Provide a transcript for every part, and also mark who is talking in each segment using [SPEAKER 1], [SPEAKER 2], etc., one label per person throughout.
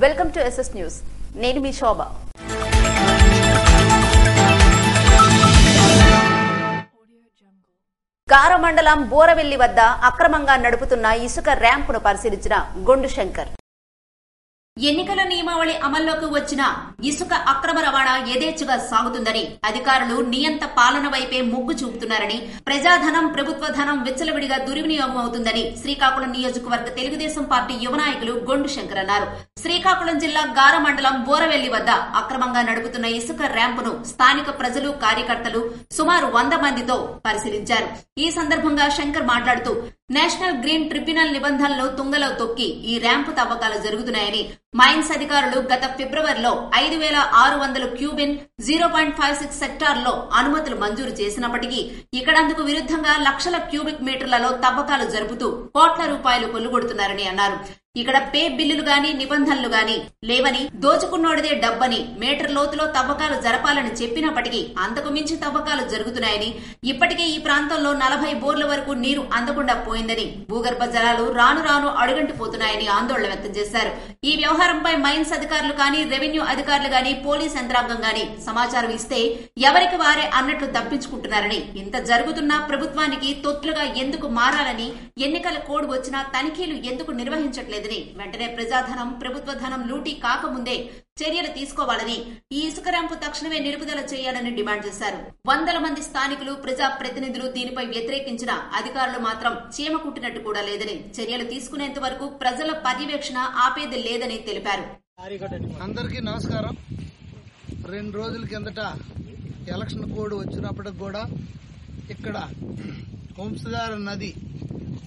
[SPEAKER 1] Welcome to SS news. నేను మీ శోభ. గార మండలం బోరవెల్లి వద్ద అక్రమంగా నడుపుతున్న ఇసుక ర్యాంపును పరిశీలించిన గొండు శంకర్. ఎన్నికల నియమావళి అమల్లోకి వచ్చిన ఇసుక అక్రమ రవాణా యథేచ్ఛగా సాగుతుందని అధికారులు నియంత పాలన వైపే మొగ్గు చూపుతున్నారని, ప్రజాధనం ప్రభుత్వ ధనం విచ్చలవిడిగా దుర్వినియోగం అవుతుందని శ్రీకాకుళం నియోజకవర్గ తెలుగుదేశం పార్టీ యువ నాయకులు గొండు శంకర్ అన్నారు. శ్రీకాకుళం జిల్లా గార మండలం బోరవెల్లి వద్ద అక్రమంగా నడుపుతున్న ఇసుక ర్యాంపును స్థానిక ప్రజలు కార్యకర్తలు సుమారు 100 మందితో పరిశీలించారు. ఈ సందర్భంగా శంకర్ మాట్లాడుతూ నేషనల్ గ్రీన్ ట్రిబ్యునల్ నిబంధనలు తుంగలో తొక్కి ఈ ర్యాంపు తవ్వకాలు జరుగుతున్నాయని, మైన్స్ అధికారులు గత ఫిబ్రవరిలో 5,600 క్యూబిన్ 0.56 సెక్టార్లో అనుమతులు మంజూరు చేసినప్పటికీ ఇక్కడందుకు విరుద్ధంగా లక్షల క్యూబిక్ మీటర్లలో తవ్వకాలు జరుపుతూ కోట్ల రూపాయలు కొల్లుగొడుతున్నారని అన్నారు. ఇక్కడ పే బిల్లులు గాని నిబంధనలు గాని లేవని, దోచుకున్నోడిదే డబ్బని, మీటర్ లోతులో తవ్వకాలు జరపాలని చెప్పినప్పటికీ అంతకు మించి తవ్వకాలు జరుగుతున్నాయని, ఇప్పటికే ఈ ప్రాంతంలో 40 బోర్ల వరకు నీరు అందకుండా పోయిందని, భూగర్భ జలాలు రాను రాను అడుగంటిపోతున్నాయని ఆందోళన వ్యక్తం చేశారు. ఈ వ్యవహారంపై మైన్స్ అధికారులు గాని, రెవెన్యూ అధికారులు గాని, పోలీస్ యంత్రాంగం గాని సమాచారం ఇస్తే ఎవరికి వారే అన్నట్లు తప్పించుకుంటున్నారని, ఇంత జరుగుతున్నా ప్రభుత్వానికి తొత్తులుగా ఎందుకు మారాలని, ఎన్నికల కోడ్ వచ్చినా తనిఖీలు ఎందుకు నిర్వహించట్లేదని, వెంటనే ప్రజాధనం ప్రభుత్వ ధనం లూటీ కాకముందే చర్యలు తీసుకోవాలని, ఈ ఇసుక ర్యాంపు తక్షణమే నిలుపుదల చేయాలని డిమాండ్ చేశారు. 100 మంది స్థానికులు, ప్రజా ప్రతినిధులు దీనిపై వ్యతిరేకించిన అధికారులు మాత్రం చీమ కుట్టినట్టు కూడా లేదని, చర్యలు తీసుకునేంత వరకు ప్రజల పర్యవేక్షణ ఆపేది లేదని తెలిపారు.
[SPEAKER 2] అందరికీ నమస్కారం. 2 రోజుల కిందట ఎలక్షన్ కోడ్ వచ్చినప్పటికి కూడా ఇక్కడ వంశధార నది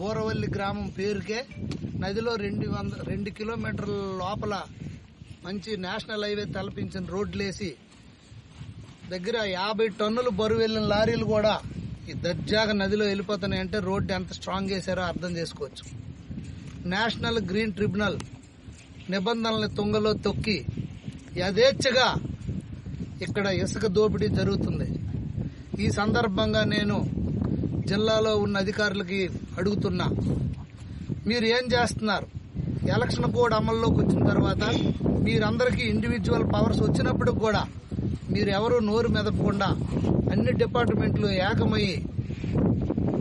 [SPEAKER 2] బోరవల్లి గ్రామం పేరుకే నదిలో 2 కిలోమీటర్ల లోపల మంచి నేషనల్ హైవే తలపించిన రోడ్లేసి దగ్గర 50 టన్నులు బరువు వెళ్లిన లారీలు కూడా ఈ దర్జాగా నదిలో వెళ్ళిపోతున్నాయంటే రోడ్డు ఎంత స్ట్రాంగ్ చేశారో అర్థం చేసుకోవచ్చు. నేషనల్ గ్రీన్ ట్రిబ్యునల్ నిబంధనల తుంగలో తొక్కి యథేచ్ఛగా ఇక్కడ ఇసుక దోపిడీ జరుగుతుంది. ఈ సందర్భంగా నేను జిల్లాలో ఉన్న అధికారులకి అడుగుతున్నా, మీరు ఏం చేస్తున్నారు? ఎలక్షన్ కోడ్ అమల్లోకి వచ్చిన తర్వాత మీరందరికీ ఇండివిజువల్ పవర్స్ వచ్చినప్పుడు కూడా మీరెవరూ నోరు మెదపకుండా అన్ని డిపార్ట్మెంట్లు ఏకమయ్యి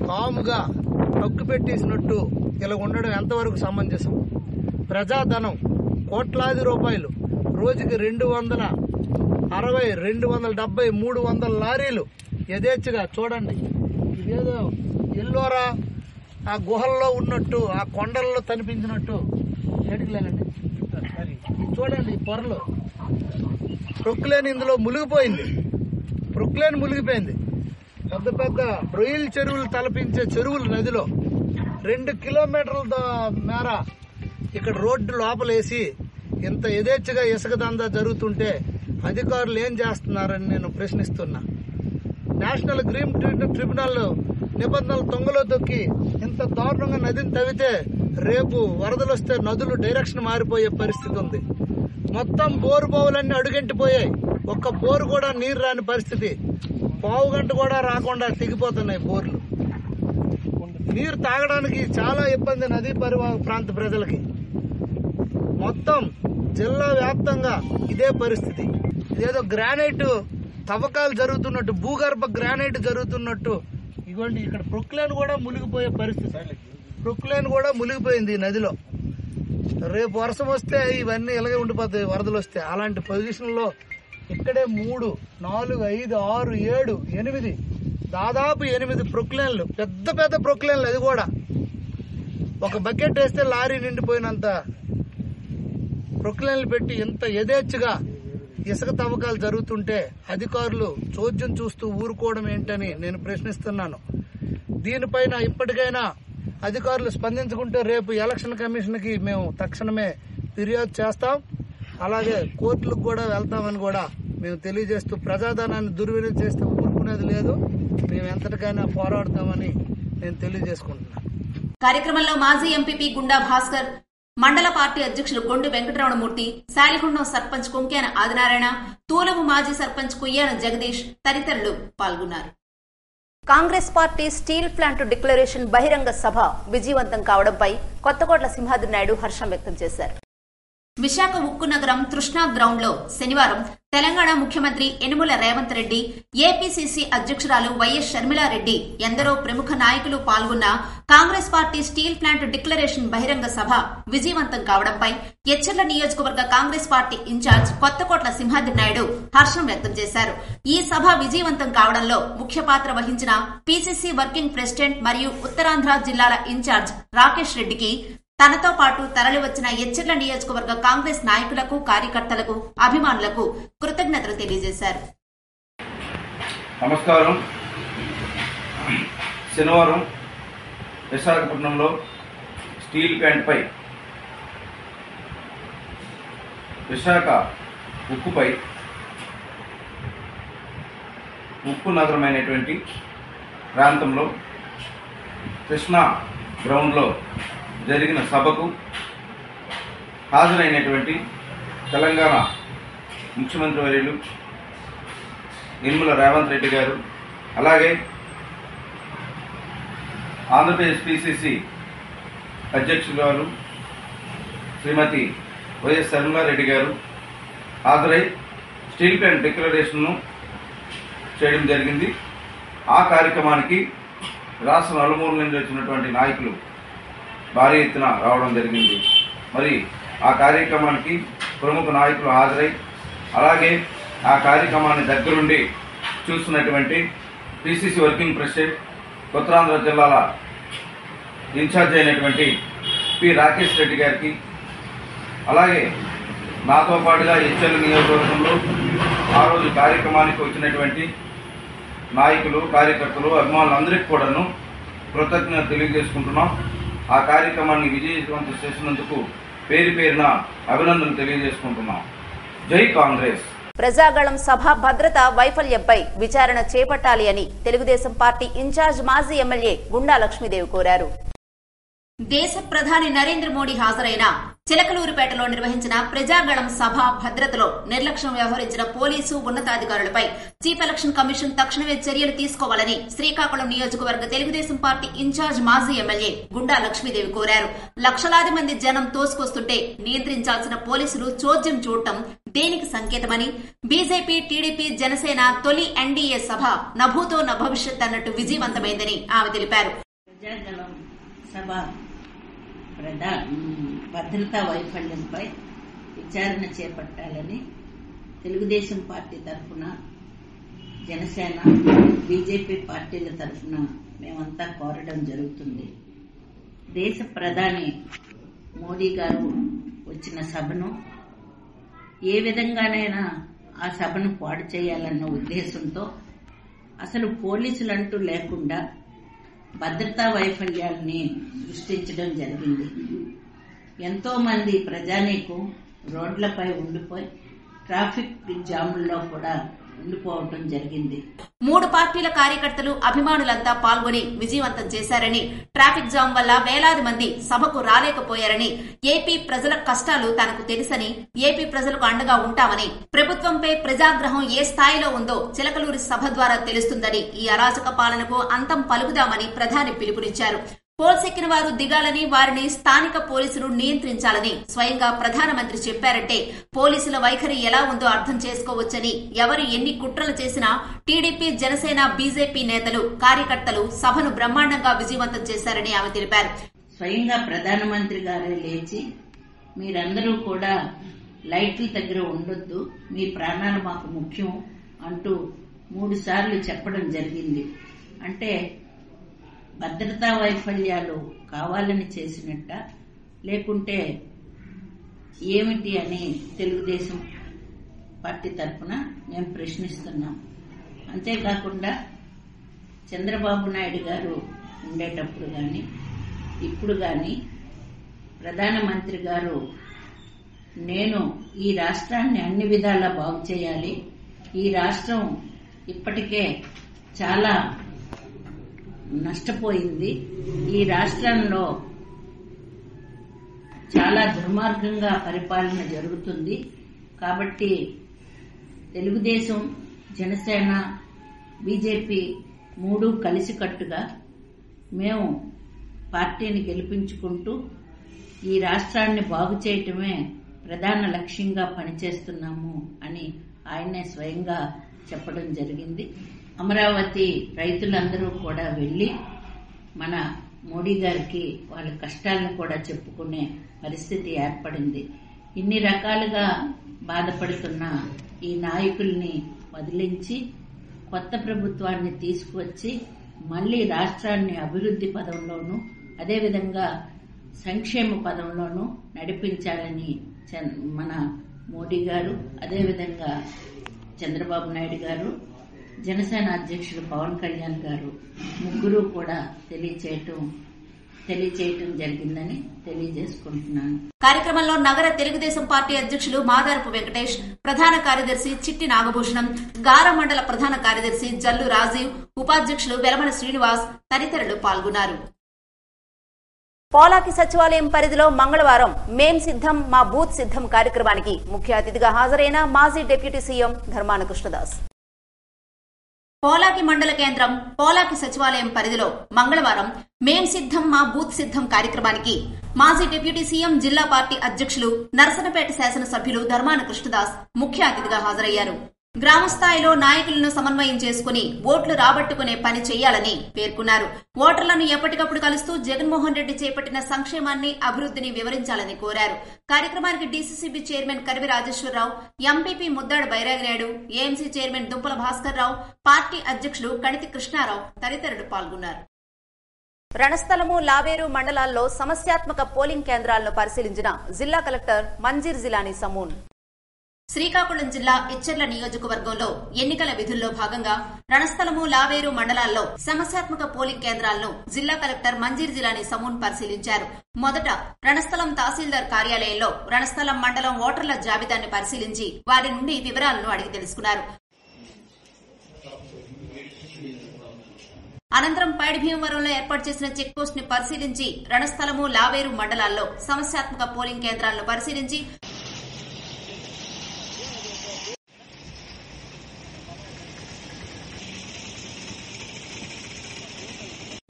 [SPEAKER 2] కాముగా నొక్కు పెట్టేసినట్టు ఇలా ఉండడం ఎంతవరకు సమంజసం? ప్రజాధనం కోట్లాది రూపాయలు, రోజుకి 260, 270, 300 లారీలు యథేచ్ఛగా చూడండి. ఇదేదో ఎల్లోరా ఆ గుహల్లో ఉన్నట్టు, ఆ కొండల్లో కనిపించినట్టు ఎడికలేనండి. చూడండి పొరలు, ప్రొక్లేన్ ఇందులో మునిగిపోయింది. మునిగిపోయింది. పెద్ద పెద్ద రొయ్యల చెరువులు తలపించే చెరువులు నదిలో 2 కిలోమీటర్ల మేర ఇక్కడ రోడ్డు లోపలేసి ఇంత యథేచ్ఛగా ఇసుక దందా జరుగుతుంటే అధికారులు ఏం చేస్తున్నారని నేను ప్రశ్నిస్తున్నా. నేషనల్ గ్రీన్ ట్రిబ్యునల్ నిబంధనలు తొంగలో తొక్కి ఇంత దారుణంగా నదిని తవ్వితే రేపు వరదలు వస్తే నదులు డైరెక్షన్ మారిపోయే పరిస్థితి ఉంది. మొత్తం బోరు బావులన్నీ అడుగంటిపోయాయి. ఒక్క బోరు కూడా నీరు రాని పరిస్థితి. పావు గంట కూడా రాకుండా తెగిపోతున్నాయి బోర్లు. నీరు తాగడానికి చాలా ఇబ్బంది నదీ పరివాహక ప్రాంత ప్రజలకి. మొత్తం జిల్లా వ్యాప్తంగా ఇదే పరిస్థితి. ఇదేదో గ్రానైట్ తవ్వకాలు జరుగుతున్నట్టు, భూగర్భ గ్రానైట్ జరుగుతున్నట్టు. ఇదిగోండి ఇక్కడ ప్రొక్లేన్ కూడా మునిగిపోయే పరిస్థితి. ప్రొక్లేన్ కూడా మునిగిపోయింది నదిలో. రేపు వర్షం వస్తే ఇవన్నీ ఇలాగే ఉండిపోతాయి వరదలు వస్తే. అలాంటి పొజిషన్లో ఇక్కడే 3, 4, 5, 6, 7, 8 దాదాపు 8 ప్రొక్లేన్లు, పెద్ద పెద్ద ప్రొక్లేన్లు. అది కూడా ఒక బకెట్ వేస్తే లారీ నిండిపోయినంత ప్రొక్లేన్లు పెట్టి ఇంత యథేచ్ఛగా ఇసుక తవ్వకాలు జరుగుతుంటే అధికారులు చోద్యం చూస్తూ ఊరుకోవడం ఏంటని నేను ప్రశ్నిస్తున్నాను. దీనిపైన ఇప్పటికైనా అధికారులు స్పందించుకుంటే రేపు ఎలక్షన్ కమిషన్కి మేము తక్షణమే ఫిర్యాదు చేస్తాం. అలాగే కోర్టులకు కూడా వెళ్తామని కూడా మేము తెలియజేస్తూ, ప్రజాధనాన్ని దుర్వినియోగం చేస్తే ఊరుకునేది లేదు. మేము ఎంతటికైనా పోరాడతామని నేను తెలియజేసుకుంటున్నాను.
[SPEAKER 1] కార్యక్రమంలో మాజీ ఎంపీపీ గుండా భాస్కర్, మండల పార్టీ అధ్యక్షులు గొండు వెంకటరమణమూర్తి, శాలిగుండం సర్పంచ్ కుంకేన ఆదినారాయణ, తూలము మాజీ సర్పంచ్ కుయ్యాన జగదీష్ తదితరులు పాల్గొన్నారు. Congress party steel plant declaration బహిరంగ సభ విజయవంతం కావడంపై కొత్తకోట్ల సింహాద్రి నాయుడు హర్షం వ్యక్తం చేశారు. విశాఖ ఉక్కు నగరం తృష్ణా గ్రౌండ్ లో శనివారం తెలంగాణ ముఖ్యమంత్రి యనుమల రేవంత్ రెడ్డి, ఏపీసీసీ అధ్యక్షురాలు వైఎస్ షర్మిలారెడ్డి, ఎందరో ప్రముఖ నాయకులు పాల్గొన్న Congress party steel plant declaration బహిరంగ సభ విజయవంతం కావడంపై ఎచ్చెర్ల నియోజకవర్గ కాంగ్రెస్ పార్టీ ఇన్ఛార్జ్ కొత్తకోట్ల సింహాద్రి నాయుడు హర్షం వ్యక్తం చేశారు. ఈ సభ విజయవంతం కావడంలో ముఖ్య పాత్ర వహించిన పీసీసీ వర్కింగ్ ప్రెసిడెంట్ మరియు ఉత్తరాంధ్ర జిల్లాల ఇన్ఛార్జ్ రాకేష్ రెడ్డికి, తనతో పాటు తరలివచ్చిన ఎచ్చెర్ల నియోజకవర్గ కాంగ్రెస్ నాయకులకు, కార్యకర్తలకు, అభిమానులకు కృతజ్ఞతలు తెలియజేశారు.
[SPEAKER 3] నమస్కారం. శనివారం విశాఖపట్నంలో స్టీల్ ప్లాంట్పై, విశాఖ ఉక్కుపై, ఉక్కు నగరమైనటువంటి ప్రాంతంలో కృష్ణా గ్రౌండ్లో జరిగిన సభకు హాజరైనటువంటి తెలంగాణ ముఖ్యమంత్రి వర్యులు యనుమల రేవంత్ రెడ్డి గారు, అలాగే ఆంధ్రప్రదేశ్ పీసీసీ అధ్యక్షురాలు శ్రీమతి వైఎస్ షర్మిలారెడ్డి గారు హాజరై స్టీల్ ప్లాంట్ డిక్లరేషన్ను చేయడం జరిగింది. ఆ కార్యక్రమానికి రాష్ట్ర నలుమూల నుండి వచ్చినటువంటి నాయకులు భారీ ఎత్తున రావడం జరిగింది. మరి ఆ కార్యక్రమానికి ప్రముఖ నాయకులు హాజరై, అలాగే ఆ కార్యక్రమాన్ని దగ్గరుండి చూస్తున్నటువంటి పీసీసీ వర్కింగ్ ప్రెసిడెంట్, ఉత్తరాంధ్ర జిల్లాల ఇన్ఛార్జ్ అయినటువంటి పి రాకేష్ రెడ్డి గారికి, అలాగే నాతో పాటుగా ఎచ్చెర్ల నియోజకవర్గంలో ఆ రోజు కార్యక్రమానికి వచ్చినటువంటి నాయకులు, కార్యకర్తలు, అభిమానులందరికీ కూడాను కృతజ్ఞత తెలియజేసుకుంటున్నాం. ఆ కార్యక్రమాన్ని విజయవంతం చేసినందుకు పేరు పేరున అభినందనలు తెలియజేసుకుంటున్నాం. జై కాంగ్రెస్.
[SPEAKER 1] ప్రజాగళం సభ భద్రతా వైఫల్యంపై విచారణ చేపట్టాలి అని తెలుగుదేశం పార్టీ ఇన్ఛార్జ్ మాజీ ఎమ్మెల్యే గుండా లక్ష్మీదేవి కోరారు. దేశ ప్రధాని నరేంద్ర మోడీ హాజరైన చిలకలూరుపేటలో నిర్వహించిన ప్రజాగళం సభ భద్రతలో నిర్లక్ష్యం వ్యవహరించిన పోలీసు ఉన్నతాధికారులపై చీఫ్ ఎలక్షన్ కమిషన్ తక్షణమే చర్యలు తీసుకోవాలని శ్రీకాకుళం నియోజకవర్గ తెలుగుదేశం పార్టీ ఇన్ఛార్జ్ మాజీ ఎమ్మెల్యే గుండా లక్ష్మీదేవి కోరారు. లక్షలాది మంది జనం తోసుకొస్తుంటే నియంత్రించాల్సిన పోలీసులు చోద్యం చూడటం దేనికి సంకేతమని, బీజేపీ, టీడీపీ, జనసేన తొలి ఎన్డీఏ సభ నభూతో నభవిష్యత్ అన్నట్టు విజయవంతమైందని ఆమె తెలిపారు.
[SPEAKER 4] భద్రతా వైఫల్యంపై విచారణ చేపట్టాలని తెలుగుదేశం పార్టీ తరఫున, జనసేన, బీజేపీ పార్టీల తరఫున మేమంతా కోరడం జరుగుతుంది. దేశ ప్రధాని మోడీ గారు వచ్చిన సభను ఏ విధంగానైనా ఆ సభను పాడు చేయాలన్న ఉద్దేశంతో అసలు పోలీసులంటూ లేకుండా భద్రతా వైఫల్యాల్ని సృష్టించడం జరిగింది. ఎంతో మంది ప్రజానీకం రోడ్లపై ఉండిపోయి ట్రాఫిక్ జాముల్లో కూడా ఉండిపోవడం జరిగింది.
[SPEAKER 1] 3 పార్టీల కార్యకర్తలు, అభిమానులంతా పాల్గొని విజయవంతం చేశారని, ట్రాఫిక్ జామ్ వల్ల వేలాది మంది సభకు రాలేకపోయారని, ఏపీ ప్రజల కష్టాలు తనకు తెలుసని, ఏపీ ప్రజలకు అండగా ఉంటామని, ప్రభుత్వంపై ప్రజాగ్రహం ఏ స్థాయిలో ఉందో చిలకలూరి సభ ద్వారా తెలుస్తుందని, ఈ అరాచక పాలనకు అంతం పలుకుదామని ప్రధాని పిలుపునిచ్చారు. పోల్స్ ఎక్కిన వారు దిగాలని, వారిని స్థానిక పోలీసులు నియంత్రించాలని స్వయంగా ప్రధానమంత్రి చెప్పారంటే పోలీసుల వైఖరి ఎలా ఉందో అర్థం చేసుకోవచ్చని, ఎవరు ఎన్ని కుట్రలు చేసినా టీడీపీ, జనసేన, బీజేపీ నేతలు, కార్యకర్తలు సభను బ్రహ్మాండంగా విజయవంతం చేశారని ఆమె తెలిపారు.
[SPEAKER 4] స్వయంగా ప్రధానమంత్రి గారే లేచి మీరందరూ కూడా లైట్ల దగ్గర ఉండొద్దు, మీ ప్రాణాలు మాకు ముఖ్యం అంటూ 3 సార్లు చెప్పడం జరిగింది. అంటే భద్రతా వైఫల్యాలు కావాలని చేసినట్ట, లేకుంటే ఏమిటి అని తెలుగుదేశం పార్టీ తరఫున మేము ప్రశ్నిస్తున్నాం. అంతేకాకుండా చంద్రబాబు నాయుడు గారు ఉండేటప్పుడు కానీ ఇప్పుడు కానీ ప్రధానమంత్రి గారు నేను ఈ రాష్ట్రాన్ని అన్ని విధాలా బాగు చేయాలి, ఈ రాష్ట్రం ఇప్పటికే చాలా నష్టపోయింది, ఈ రాష్ట్రంలో చాలా దుర్మార్గంగా పరిపాలన జరుగుతుంది, కాబట్టి తెలుగుదేశం, జనసేన, బీజేపీ 3 కలిసికట్టుగా మేము పార్టీని గెలిపించుకుంటూ ఈ రాష్ట్రాన్ని బాగు చేయటమే ప్రధాన లక్ష్యంగా పనిచేస్తున్నాము అని ఆయనే స్వయంగా చెప్పడం జరిగింది. అమరావతి రైతులందరూ కూడా వెళ్లి మన మోడీ గారికి వాళ్ళ కష్టాలను కూడా చెప్పుకునే పరిస్థితి ఏర్పడింది. ఇన్ని రకాలుగా బాధపడుతున్న ఈ నాయకుల్ని వదిలించి కొత్త ప్రభుత్వాన్ని తీసుకువచ్చి మళ్లీ రాష్ట్రాన్ని అభివృద్ధి పదంలోనూ అదేవిధంగా సంక్షేమ పదంలోనూ నడిపించాలని మన మోడీ గారు, అదేవిధంగా చంద్రబాబు నాయుడు గారు, జనసేన అధ్యక్షుడు పవన్ కళ్యాణ్ గారు ముగ్గురు కూడా తెలియచేయటం జరిగిందని తెలియజేసుకుంటున్నాను.
[SPEAKER 1] కార్యక్రమంలో నగర తెలుగుదేశం పార్టీ అధ్యక్షులు మాదారపు వెంకటేష్, ప్రధాన కార్యదర్శి చిట్టి నాగభూషణం, గార మండల ప్రధాన కార్యదర్శి జల్లు రాజీవ్, ఉపాధ్యక్షులు వెలమల శ్రీనివాస్ తదితరులు పాల్గొన్నారు. పోలాకి సచివాలయం పరిధిలో మంగళవారం మేం సిద్ధం మా బూత్ సిద్ధం కార్యక్రమానికి ముఖ్య అతిథిగా హాజరైన మాజీ డిప్యూటీ సీఎం ధర్మాన కృష్ణదాస్. పోలాకి మండల కేంద్రం పోలాకి సచివాలయం పరిధిలో మంగళవారం మేం సిద్ధం మా బూత్ సిద్ధం కార్యక్రమానికి మాజీ డిప్యూటీ సీఎం జిల్లా పార్టీ అధ్యక్షులు నరసనపేట శాసనసభ్యులు ధర్మాన కృష్ణదాస్ ముఖ్య అతిథిగా హాజరయ్యారు. గ్రామ స్థాయిలో నాయకులను సమన్వయం చేసుకుని ఓట్లు రాబట్టుకునే పని చేయాలని పేర్కొన్నారు. ఓటర్లను ఎప్పటికప్పుడు కలుస్తూ జగన్మోహన్ రెడ్డి చేపట్టిన సంక్షేమాన్ని, అభివృద్ధిని వివరించాలని కోరారు. కార్యక్రమానికి DCCB chairman Karivi Rajeshwararao, MPP Muddadu Bairaginaidu, AMC chairman Dumpala Bhaskar రావు, పార్టీ అధ్యక్షులు కణితి కృష్ణారావు తదితరులు పాల్గొన్నారు. రణస్థలము, లావేరు మండలాల్లో సమస్యాత్మక పోలింగ్ కేంద్రాలను పరిశీలించిన జిల్లా కలెక్టర్ మంజీర్ జిలానీ సమూన్. శ్రీకాకుళం జిల్లా ఇచ్చర్ల నియోజకవర్గంలో ఎన్నికల విధుల్లో భాగంగా రణస్థలము, లావేరు మండలాల్లో సమస్యాత్మక పోలింగ్ కేంద్రాలను జిల్లా కలెక్టర్ మంజీర్ జిలానీ సమూన్ పరిశీలించారు. మొదట రణస్థలం తహసీల్దార్ కార్యాలయంలో రణస్థలం మండలం ఓటర్ల జాబితాను పరిశీలించి వారి నుండి వివరాలను అడిగి తెలుసుకున్నారు. అనంతరం పైడి భీమవరంలో ఏర్పాటు చేసిన చెక్ పోస్ట్ ని పరిశీలించి రణస్థలము, లావేరు మండలాల్లో సమస్యాత్మక పోలింగ్ కేంద్రాలను పరిశీలించి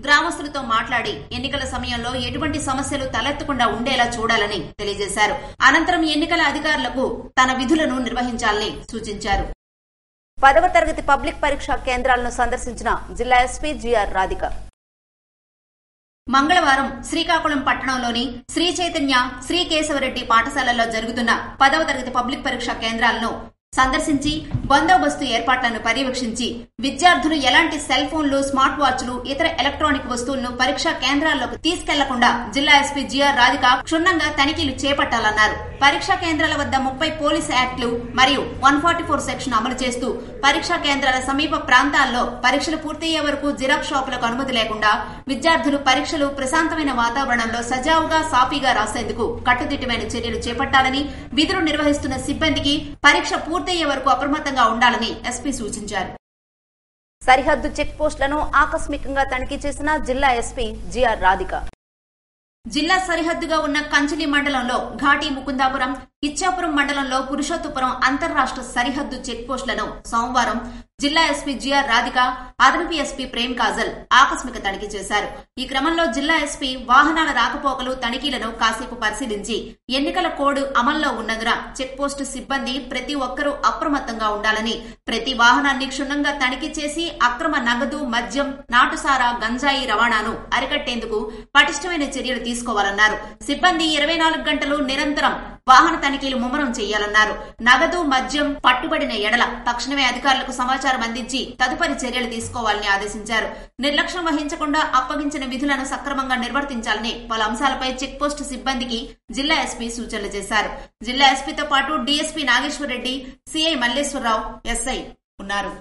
[SPEAKER 1] గ్రామస్తులతో మాట్లాడి ఎన్నికల సమయంలో ఎటువంటి సమస్యలు తలెత్తకుండా ఉండేలా చూడాలని తెలియజేశారు. అనంతరం ఎన్నికల అధికారులకు తన విధులను నిర్వహించాలని సూచించారు. 10వ తరగతి పబ్లిక్ పరీక్షా కేంద్రాలను సందర్శించిన జిల్లా ఎస్పీ జిఆర్ రాధిక. మంగళవారం శ్రీకాకుళం పట్టణంలోని శ్రీ చైతన్య, శ్రీ కేశవరెడ్డి పాఠశాలల్లో జరుగుతున్న 10వ తరగతి పబ్లిక్ పరీక్షా కేంద్రాలను సందర్శించి బందోబస్తు ఏర్పాట్లను పర్యవేక్షించి విద్యార్థులు ఎలాంటి సెల్ ఫోన్లు, స్మార్ట్ వాచ్లు, ఇతర ఎలక్ట్రానిక్ వస్తువులను పరీక్షా కేంద్రాల్లోకి తీసుకెళ్లకుండా జిల్లా ఎస్పీ జిఆర్ రాధిక క్షుణ్ణంగా తనిఖీలు చేపట్టాలన్నారు. పరీక్షా కేంద్రాల వద్ద 30 పోలీస్ యాక్ట్లు మరియు 144 సెక్షన్ అమలు చేస్తూ పరీక్షా కేంద్రాల సమీప ప్రాంతాల్లో పరీక్షలు పూర్తయ్యే వరకు జిరాక్స్ షాపులకు అనుమతి లేకుండా విద్యార్థులు పరీక్షలు ప్రశాంతమైన వాతావరణంలో సజావుగా, సాఫీగా రాసేందుకు కట్టుదిట్టమైన చర్యలు చేపట్టాలని, విధులు నిర్వహిస్తున్న సిబ్బందికి పరీక్ష పూర్తయ్యే వరకు అప్రమత్తంగా ఉండాలని ఎస్పీ సూచించారు. సరిహద్దు చెక్ పోస్టులను ఆకస్మికంగా తనిఖీ చేసిన జిల్లా ఎస్పీ జిఆర్ రాధిక. జిల్లా సరిహద్దుగా ఉన్న కంచిలి మండలంలో ఘాటి ముకుందాపురం, ఇచ్చాపురం మండలంలో పురుషోత్తపురం అంతర్రాష్ట్ర సరిహద్దు చెక్ పోస్టులను సోమవారం జిల్లా ఎస్పీ జిఆర్ రాధిక, అదనపు ఎస్పీ ప్రేమ్ కాజల్ ఆకస్మిక తనిఖీ చేశారు. ఈ క్రమంలో జిల్లా ఎస్పీ వాహనాల రాకపోకలు, తనిఖీలను కాసేపు పరిశీలించి ఎన్నికల కోడ్ అమల్లో ఉన్నందున చెక్ పోస్టు సిబ్బంది ప్రతి ఒక్కరూ అప్రమత్తంగా ఉండాలని, ప్రతి వాహనాన్ని క్షుణ్ణంగా తనిఖీ చేసి అక్రమ నగదు, మద్యం, నాటుసారా, గంజాయి రవాణాను అరికట్టేందుకు పటిష్టమైన చర్యలు తీసుకోవాలన్నారు. సిబ్బంది 24 గంటలు నిరంతరం వాహన తనిఖీలు ముమ్మరం చేయాలన్నారు. నగదు, మద్యం పట్టుబడిన ఎడల తక్షణమే అధికారులకు సమాచారం అందించి తదుపరి చర్యలు తీసుకోవాలని ఆదేశించారు. నిర్లక్ష్యం వహించకుండా అప్పగించిన విధులను సక్రమంగా నిర్వర్తించాలని పలు అంశాలపై చెక్ పోస్టు సిబ్బందికి జిల్లా ఎస్పీ సూచనలు చేశారు. జిల్లా ఎస్పీతో పాటు DSP Nageswara Reddy, CI Malleswara Rao, SI ఉన్నారు.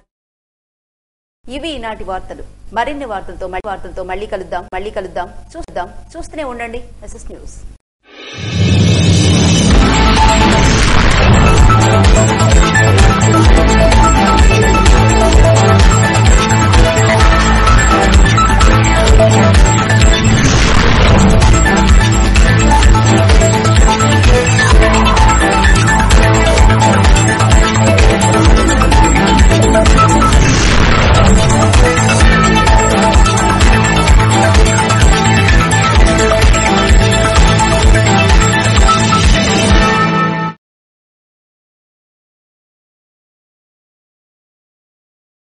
[SPEAKER 1] ఇవి ఈనాటి వార్తలు. మరిన్ని వార్తలతో మళ్ళీ కలుద్దాం. చూస్తూనే ఉండండి ఎస్ఎస్ న్యూస్.